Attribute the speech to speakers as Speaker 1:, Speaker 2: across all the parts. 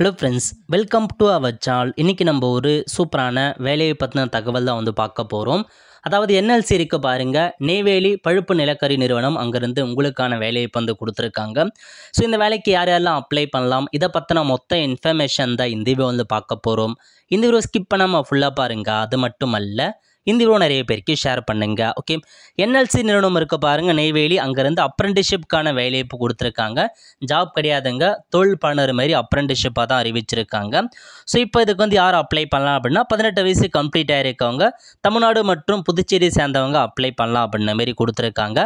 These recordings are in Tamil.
Speaker 1: Hello friends, welcome to our channel. இன்றைக்கி நம்ம ஒரு சூப்பரான வேலையை பற்றின தகவல் தான் வந்து பார்க்க போகிறோம். அதாவது என்எல்சி இருக்குது பாருங்கள், நெய்வேலி பழுப்பு நிலக்கரி நிறுவனம், அங்கேருந்து உங்களுக்கான வேலையை வந்து கொடுத்துருக்காங்க. ஸோ இந்த வேலைக்கு யார் யாரெல்லாம் அப்ளை பண்ணலாம், இதை பற்றின மொத்த இன்ஃபர்மேஷன் தான் இந்த வீடியோ வந்து பார்க்க போகிறோம். இந்த வீடியோ ஸ்கிப் பண்ணாமல் ஃபுல்லாக பாருங்கள். அது மட்டும் அல்ல, இந்த வீடியோ நிறைய பேருக்கு ஷேர் பண்ணுங்க. ஓகே, என்எல்சி நிறுவனம் இருக்க பாருங்கள் நெய்வேலி, அங்கேருந்து அப்ரெண்டிஷிப்கான வேலைப்பு கொடுத்துருக்காங்க. ஜாப் கிடையாதுங்க, தொழில் பண்ணுற மாதிரி அப்ரெண்டிஷிப்பாக தான் அறிவிச்சிருக்காங்க. ஸோ இப்போ இதுக்கு வந்து யார் அப்ளை பண்ணலாம் அப்படின்னா, 18 வயசு கம்ப்ளீட் ஆகிருக்கவங்க, தமிழ்நாடு மற்றும் புதுச்சேரி சேர்ந்தவங்க அப்ளை பண்ணலாம் அப்படின்ற மாதிரி கொடுத்துருக்காங்க.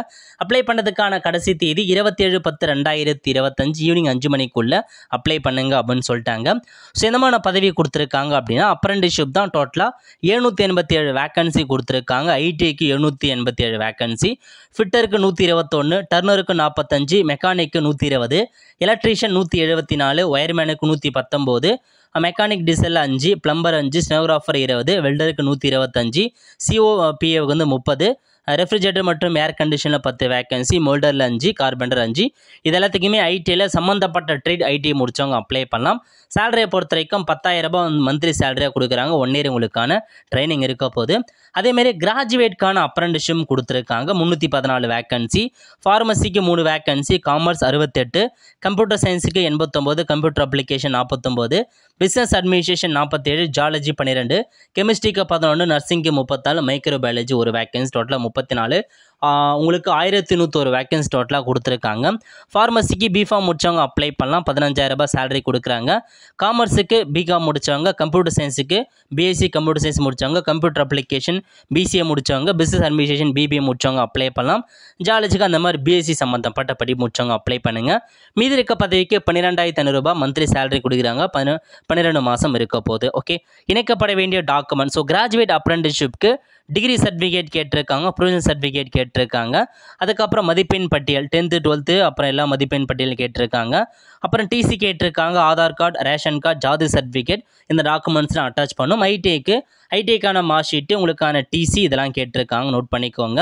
Speaker 1: அப்ளை பண்ணதுக்கான கடைசி தேதி 27/10/2025 ஈவினிங் 5 மணிக்குள்ளே அப்ளை பண்ணுங்க அப்படின்னு சொல்லிட்டாங்க. ஸோ எந்தமான பதவி கொடுத்துருக்காங்க அப்படின்னா, அப்ரெண்டிஷிப் தான். டோட்டலாக 787 வேக்கன்சி கொடுத்துருக்காங்க. ஐடிஐக்கு 787 வேக்கன்சி, ஃபிட்டருக்கு 121, டர்னருக்கு 45, மெக்கானிக்கு 120, எலக்ட்ரீஷியன் 174, ஒயர்மேனுக்கு 119, மெக்கானிக் டீசல் 5, பிளம்பர் 5, ஸ்டெனோகிராஃபர் 20, வெல்டருக்கு 125, சிஓபிஏவுக்கு வந்து 30, ரெஃப்ரிஜரேட்டர் மற்றும் ஏர் கண்டிஷனில் 10 வேக்கன்சி, மோல்டரில் 5, கார்பெண்டர் 5. இது எல்லாத்துக்குமே ஐடியில் சம்மந்தப்பட்ட ட்ரேட் ஐடி முடித்தவங்க அப்ளை பண்ணலாம். சேலரியை பொறுத்த வரைக்கும் 10,000 ரூபாய் மந்த்லி சேலரியாக கொடுக்குறாங்க. 1 இயர் உங்களுக்கான ட்ரைனிங் இருக்க போது. அதேமாரி கிராஜுவேட்கான அப்ரெண்டிஷிப் கொடுத்துருக்காங்க. 314 வேக்கன்சி, ஃபார்மசிக்கு 3 வேக்கன்சி, காமர்ஸ் 68, கம்ப்யூட்டர் சயின்ஸுக்கு 89, computer application 49, business administration 47, zoology 12, கெமிஸ்ட்ரிக்கு 11, நர்சிங்க்கு 34, மைக்ரோபயாலஜி 1 வேக்கன்சி, டோட்டலாக 34. உங்களுக்கு 1101 வேக்கன்சி டோட்டலாக கொடுத்துருக்காங்க. ஃபார்மசிக்கு பிஃபார்ம் முடித்தவங்க அப்ளை பண்ணலாம். 15,000 ரூபாய் சேலரி கொடுக்குறாங்க. காமர்ஸுக்கு பிகாம் முடித்தவங்க, கம்ப்யூட்டர் சயின்ஸுக்கு பிஎஸ்சி கம்ப்யூட்டர் சயின்ஸ் முடித்தவங்க, கம்ப்யூட்டர் அப்ளிகேஷன் பிசிஏ முடித்தவங்க, பிஸ்னஸ் அட்மினிஸ்ட்ரேஷன் பிபிஏ முடித்தவங்க அப்ளை பண்ணலாம். ஜாலஜிக்கு அந்த மாதிரி பிஎஸ்சி சம்மந்தப்பட்ட படி முடித்தவங்க அப்ளை பண்ணுங்கள். மீதி இருக்க பதவிக்கு 12,500 ரூபாய் மந்த்லி சேலரி கொடுக்குறாங்க. 12 மாதம் இருக்க போகுது. ஓகே, இணைக்கப்பட வேண்டிய டாக்குமெண்ட். ஸோ கிராஜுவேட் அப்ரெண்டிஷிப்க்கு டிகிரி சர்டிஃபிகேட் கேட்டிருக்காங்க, ப்ரொவிஷனல் சர்டிஃபிகேட் கேட்டிருக்காங்க. அதுக்கப்புறம் மதிப்பெண் பட்டியல் 10th 12th அப்புறம் எல்லா மதிப்பெண் பட்டியல் கேட்டிருக்காங்க. அப்புறம் டிசி கேட்டிருக்காங்க, ஆதார் கார்டு, ரேஷன் கார்டு, ஜாதி சர்டிஃபிகேட், இந்த டாக்குமெண்ட்ஸ்லாம் அட்டாச் பண்ணும். ஐடிஐக்கான மார்க் ஷீட்டு, உங்களுக்கான டிசி இதெல்லாம் கேட்டிருக்காங்க, நோட் பண்ணிக்கோங்க.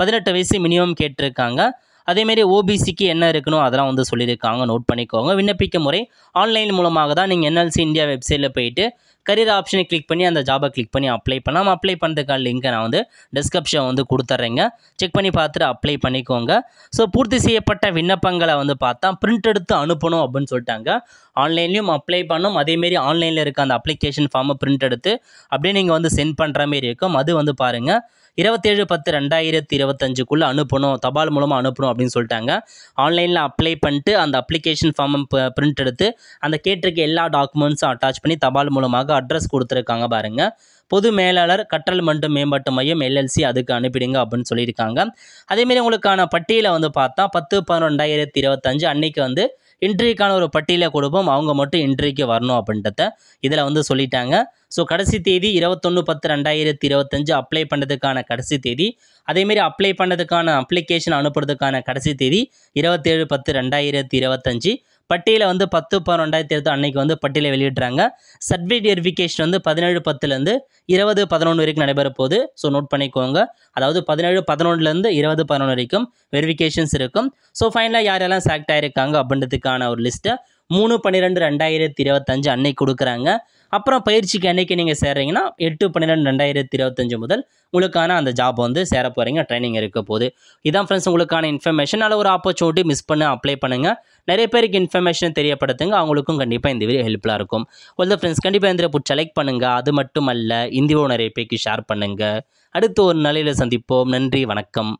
Speaker 1: 18 வயசு மினிமம் கேட்டிருக்காங்க. அதேமாரி ஓபிசிக்கு என்ன இருக்கணும் அதெல்லாம் வந்து சொல்லியிருக்காங்க, நோட் பண்ணிக்கோங்க. விண்ணப்பிக்கும் முறை ஆன்லைன் மூலமாக தான். நீங்கள் என்எல்சி இந்தியா வெப்சைட்டில் போயிட்டு கரியர் ஆப்ஷனை கிளிக் பண்ணி அந்த ஜாபை கிளிக் பண்ணி அப்ளை பண்ணலாம். அப்ளை பண்ணுறதுக்கான லிங்கை நான் வந்து டிஸ்கிரிப்ஷன் வந்து கொடுத்துட்றேங்க, செக் பண்ணி பார்த்துட்டு அப்ளை பண்ணிக்கோங்க. ஸோ பூர்த்தி செய்யப்பட்ட விண்ணப்பங்களை வந்து பார்த்தா பிரிண்ட் எடுத்து அனுப்பணும் அப்படின்னு சொல்லிட்டாங்க. ஆன்லைன்லேயும் அப்ளை பண்ணணும். அதேமாரி ஆன்லைனில் இருக்க அந்த அப்ளிகேஷன் ஃபார்மை பிரிண்ட் எடுத்து அப்படியே நீங்கள் வந்து சென்ட் பண்ணுற மாரி இருக்கும். அது வந்து பாருங்கள் 27/10/2025 அனுப்பணும், தபால் மூலமாக அனுப்பணும் அப்படின்னு சொல்லிட்டாங்க. ஆன்லைனில் அப்ளை பண்ணிட்டு அந்த அப்ளிகேஷன் ஃபார்மை பிரிண்ட் எடுத்து அந்த கேட்டிருக்க எல்லா டாக்குமெண்ட்ஸும் அட்டாச் பண்ணி தபால் மூலமாக அட்ரஸ் கொடுத்துருக்காங்க பாருங்கள். பொது மேலாளர், கற்றல் மற்றும் மேம்பாட்டு மையம், எல்எல்சி, அதுக்கு அனுப்பிடுங்க அப்படின்னு சொல்லியிருக்காங்க. அதேமாரி உங்களுக்கான பட்டியலை வந்து பார்த்தா 10/11/2025 அன்றைக்கி வந்து இன்ட்ரிக்கான ஒரு பட்டியலை கொடுப்போம். அவங்க மட்டும் இன்ட்ரிக்கு வரணும் அப்படின்றத இதில் வந்து சொல்லிட்டாங்க. ஸோ கடைசி தேதி 21/10/2025 அப்ளை பண்ணுறதுக்கான கடைசி தேதி. அதேமாரி அப்ளை பண்ணதுக்கான அப்ளிகேஷன் அனுப்புறதுக்கான கடைசி தேதி 27/10/2025. பட்டியலை வந்து 10/11/2025 அன்றைக்கி வந்து பட்டியலை வெளியிடுறாங்க. சர்டிஃபிகேட் வெரிஃபிகேஷன் வந்து 17/10 20/11 வரைக்கும் நடைபெற போகுது. ஸோ நோட் பண்ணிக்கோங்க. அதாவது 17/11 20/11 வரைக்கும் வெரிஃபிகேஷன்ஸ் இருக்கும். ஸோ ஃபைனலாக யாரெல்லாம் செலக்ட் ஆகிருக்காங்க அப்படின்றதுக்கான ஒரு லிஸ்ட்டை 3/12/2025 அன்னைக்கு கொடுக்குறாங்க. அப்புறம் பயிற்சிக்கு அன்றைக்கி நீங்கள் சேர்றீங்கன்னா 8/12/2025 முதல் உங்களுக்கான அந்த ஜாப் வந்து சேர போகிறீங்க, ட்ரைனிங் இருக்க போகுது. இதான் ஃப்ரெண்ட்ஸ் உங்களுக்கான இன்ஃபர்மேஷன். நல்ல ஒரு ஆப்பர்ச்சுனிட்டி, மிஸ் பண்ண அப்ளை பண்ணுங்கள். நிறைய பேருக்கு இன்ஃபர்மேஷன் தெரியப்படுத்துங்க, அவங்களுக்கும் கண்டிப்பாக இந்த வீடியோ ஹெல்ப்ஃபுல்லாக இருக்கும். ஒரு ஃப்ரெண்ட்ஸ் கண்டிப்பாக இந்த பிடிச்ச லைக் பண்ணுங்கள். அது மட்டும் அல்ல, இந்த வீடியோ நிறைய பேருக்கு ஷேர் பண்ணுங்கள். அடுத்து ஒரு நாளில் சந்திப்போம். நன்றி, வணக்கம்.